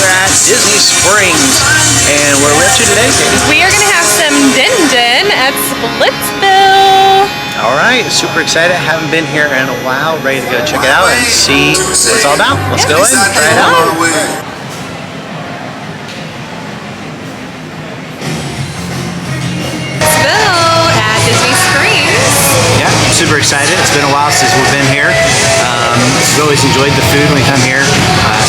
here at Disney Springs. And what are we up to today, Katie? We are going to have some din-din at Splitsville. All right, super excited. Haven't been here in a while. Ready to go check it out and see what it's all about. Let's go in and try it out. Super excited. It's been a while since we've been here. We've always enjoyed the food when we come here.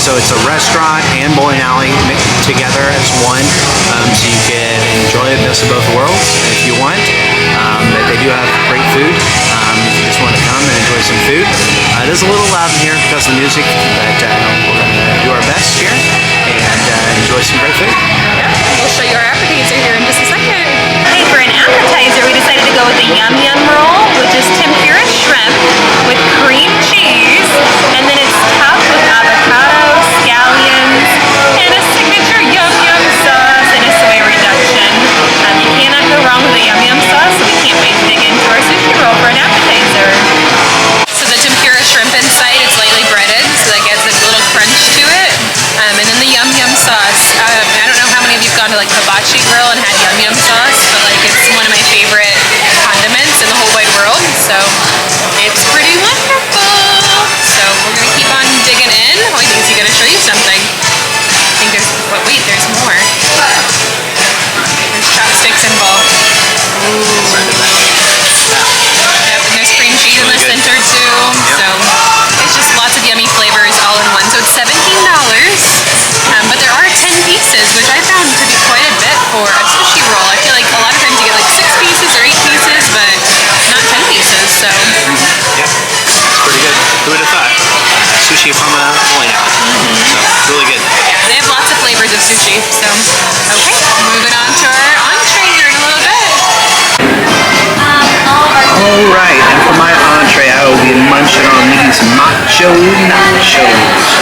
So it's a restaurant and bowling alley mixed together as one. So you can enjoy the best of both worlds if you want. They do have great food. If you just want to come and enjoy some food. It is a little loud in here because of the music, but we're going to do our best here and enjoy some great food. Yeah, we'll show you our appetizer here in just a second. Hey, for an appetizer, we decided to go with the Yum Yum roll, which is tempura shrimp with cream cheese, and then it's topped with avocado, scallions, and a signature Yum Yum sauce and a soy reduction. You cannot go wrong with the Yum Yum sauce, so we can't wait to dig into our sushi roll for an appetizer. So the tempura shrimp inside, it's lightly breaded, so that gets a little crunch to it. And then the Yum Yum sauce. I don't know how many of you've gone to like Hibachi Grill and had Yum Yum sauce, but like it's one of my favorite condiments in the whole wide world. So it's pretty wonderful. So we're gonna keep on digging in. Oh, I think he's gonna show you something. I think there's. But wait, there's more. There's chopsticks involved. Ooh. Yep, and there's cream cheese in the center too. So it's just lots of yummy flavors all in one. So it's $17. But there are 10 pieces, which I found to be quite a bit for a sushi roll. I feel like a lot of times you get like 6 pieces or 8 pieces, but not 10 pieces, so. Yep, it's pretty good. Who would have thought? Sushi from a bowling alley. So, really good. Yeah, they have lots of flavors of sushi, so. Okay, moving on to our entree here in a little bit. Alright, and for my entree, I will be munching on these macho nachos.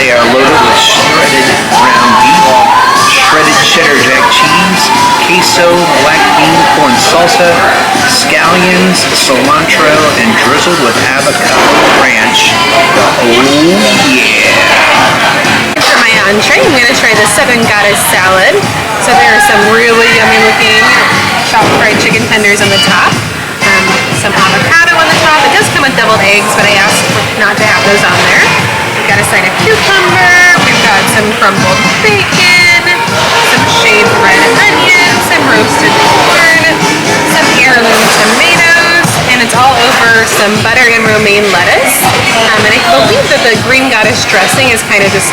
They are loaded with shredded ground beef, shredded cheddar jack cheese, queso, black bean corn salsa, scallions, cilantro, and drizzled with avocado ranch. Oh yeah! For my entree, I'm going to try the Seven Goddess salad. So there are some really yummy looking chopped fried chicken tenders on the top. Some avocado on the top. It does come with deviled eggs, but I asked not to have those on there. We've got a side of cucumber. We've got some crumbled bacon, some shaved red onions, some roasted corn, some heirloom tomatoes, and it's all over some butter and romaine lettuce. And I believe that the green goddess dressing is kind of just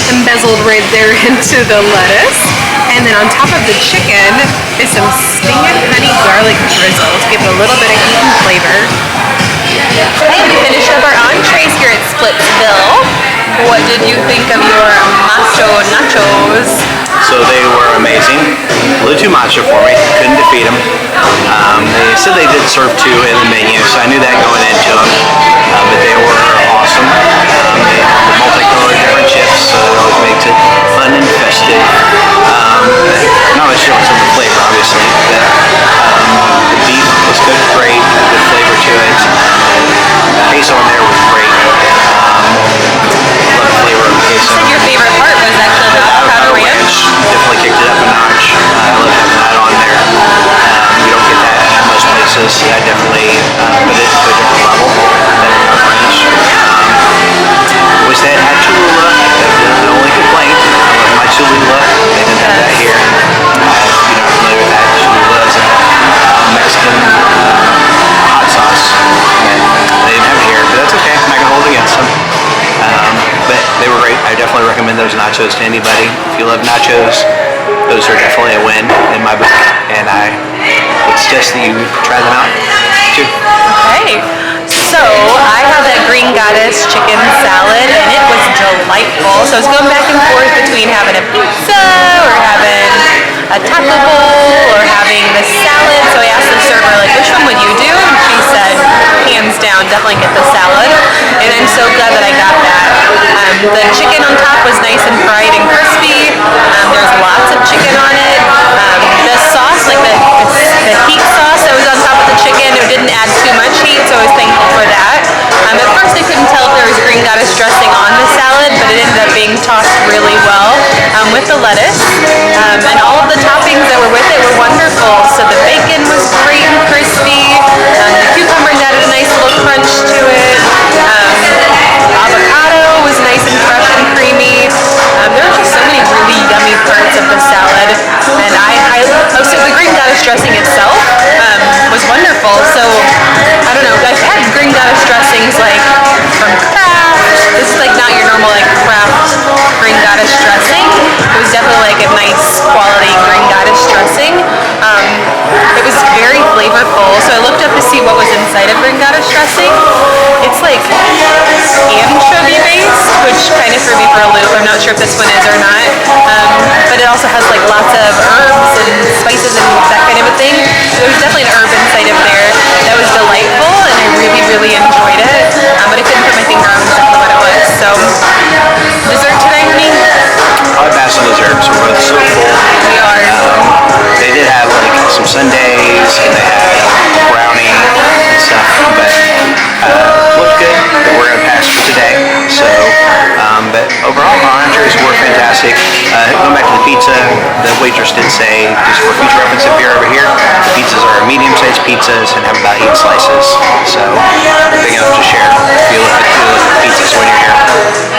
embezzled right there into the lettuce. And then on top of the chicken is some stinging honey garlic drizzle to give it a little bit of heat and flavor. Hey, we finished up our entrees here at Splitsville. What did you think of your macho nachos? So they were amazing. A little too macho for me. Couldn't defeat them. They said they did serve 2 in the menu, so I knew that going into them. But they were awesome. They have the multicolored different chips, so it always makes it fun and festive. Not much difference in the flavor, obviously, but the beef was good, great, good flavor to it. The queso in there was great. I love the flavor of the queso. You said your favorite part was actually the avocado ranch. Definitely kicked it up a notch. I love having that on there. You don't get that at most places. I definitely put it to a different level than in our ranch. Wish they had Cholula. That's the only complaint. I love my Cholula. They didn't have that here. If you're not familiar with that, Cholula is a Mexican hot sauce. They didn't have it here, but that's okay. I'm not going to hold it against them. But they were great. I definitely recommend those nachos to anybody. If you love nachos, those are definitely a win in my book. And I would suggest that you try them out too. Okay. So I had that Green Goddess chicken salad, and it was delightful. So I was going back and forth between having a pizza or having a taco bowl or having the salad. So I asked the server, like, which one would you do? And she said, hands down, definitely get the salad. And I'm so glad that I got that. The chicken on top was nice and fried and crispy. There's lots of chicken on it. The sauce, like the heat sauce that was on top of the chicken, it didn't add too much heat, so I was thankful for that. At first I couldn't tell if there was Green Goddess dressing on the salad, but it ended up being tossed really with the lettuce, and all of the toppings that were with it were wonderful. So the bacon was great and crispy. The cucumbers added a nice little crunch to it. Avocado was nice and fresh and creamy. There were just so many really yummy parts of the salad, and so the green goddess dressing itself was wonderful. So I don't know, I've had green goddess dressings like from Kraft. This is like not your normal like Kraft green goddess dressing. It was definitely like a nice quality green goddess dressing. It was very flavorful. So I looked up to see what was inside of green goddess dressing. It's like anchovy based, which kind of threw me for a loop. I'm not sure if this one is or not. But it also has like lots of herbs and spices and that kind of a thing. So there's definitely an herb inside of there that was delightful, and I really, really enjoyed it. But I couldn't put my finger on exactly what it was. So dessert today, honey? I'll pass on desserts. We're both so full. We are. They did have like some sundaes and they had brownie and stuff, but looked good. But we're gonna pass for today. So, but overall, our entrees were fantastic. Going back to the pizza, the waitress did say, just for future reference, if you're over here, the pizzas are medium-sized pizzas and have about 8 slices. So big enough to share. If you look at the pizzas when you're here.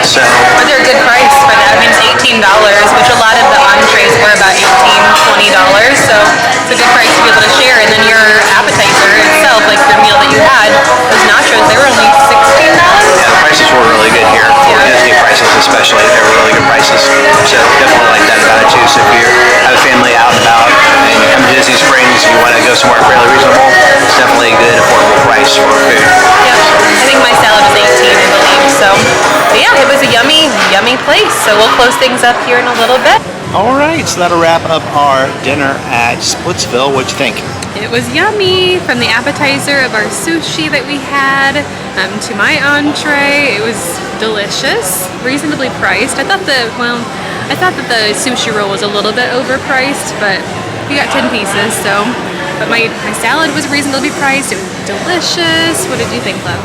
So, but they're a good price for that. I mean, it's $18, which a lot of the entrees were about $18, $20. So it's a good price to be able to share. And then your appetizer itself, like your meal that you had, those nachos, they were only $16. Yeah, the prices were really good here. For Disney prices especially, they were really good prices. So definitely like that about it too. So if you have a family out and about and you come to Disney Springs and you want to go somewhere fairly reasonable, it's definitely a good affordable price for food. Yep. I think my salad was 18, I believe. So but yeah, it was a yummy, yummy place. So we'll close things up here in a little bit. All right, so that'll wrap up our dinner at Splitsville. What'd you think? It was yummy, from the appetizer of our sushi that we had to my entree. It was delicious, reasonably priced. I thought that the sushi roll was a little bit overpriced, but we got 10 pieces, so. But my salad was reasonably priced. It was delicious. What did you think, love?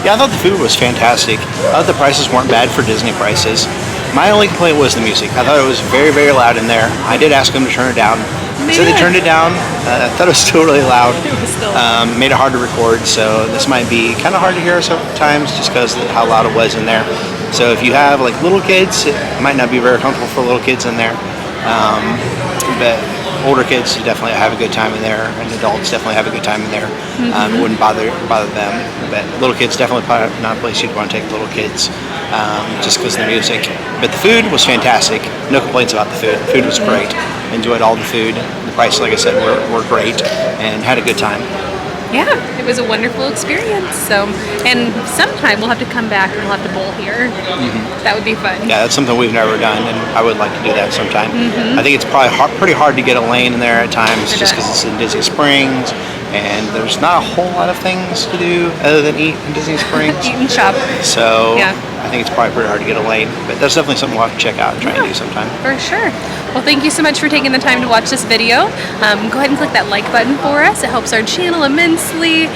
Yeah, I thought the food was fantastic. I thought the prices weren't bad for Disney prices. My only complaint was the music. I thought it was very, very loud in there. I did ask them to turn it down. So they turned it down. I thought it was still really loud. It was still made it hard to record, so this might be kind of hard to hear sometimes just because of how loud it was in there. So if you have like little kids, it might not be very comfortable for little kids in there. But older kids definitely have a good time in there, and adults definitely have a good time in there. It wouldn't bother them. But little kids definitely probably not a place you'd want to take little kids just because of the music. But the food was fantastic. No complaints about the food. The food was great. Enjoyed all the food. The prices, like I said, were great, and had a good time. Yeah, it was a wonderful experience. So, and sometime we'll have to come back and we'll have to bowl here. That would be fun. Yeah, that's something we've never done, and I would like to do that sometime. I think it's probably pretty hard to get a lane in there at times, just because it's in Disney Springs, and there's not a whole lot of things to do other than eat in Disney Springs. Eat and shop. So yeah. I think it's probably pretty hard to get a lane, but that's definitely something we'll have to check out and try and do sometime. For sure. Well, thank you so much for taking the time to watch this video. Go ahead and click that like button for us. It helps our channel immensely.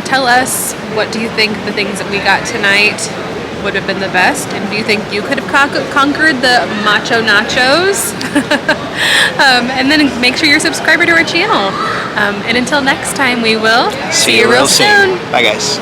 Tell us, what do you think the things that we got tonight would have been the best, and do you think you could have conquered the macho nachos? And then make sure you're a subscriber to our channel. And until next time, we will See you real soon. Bye, guys.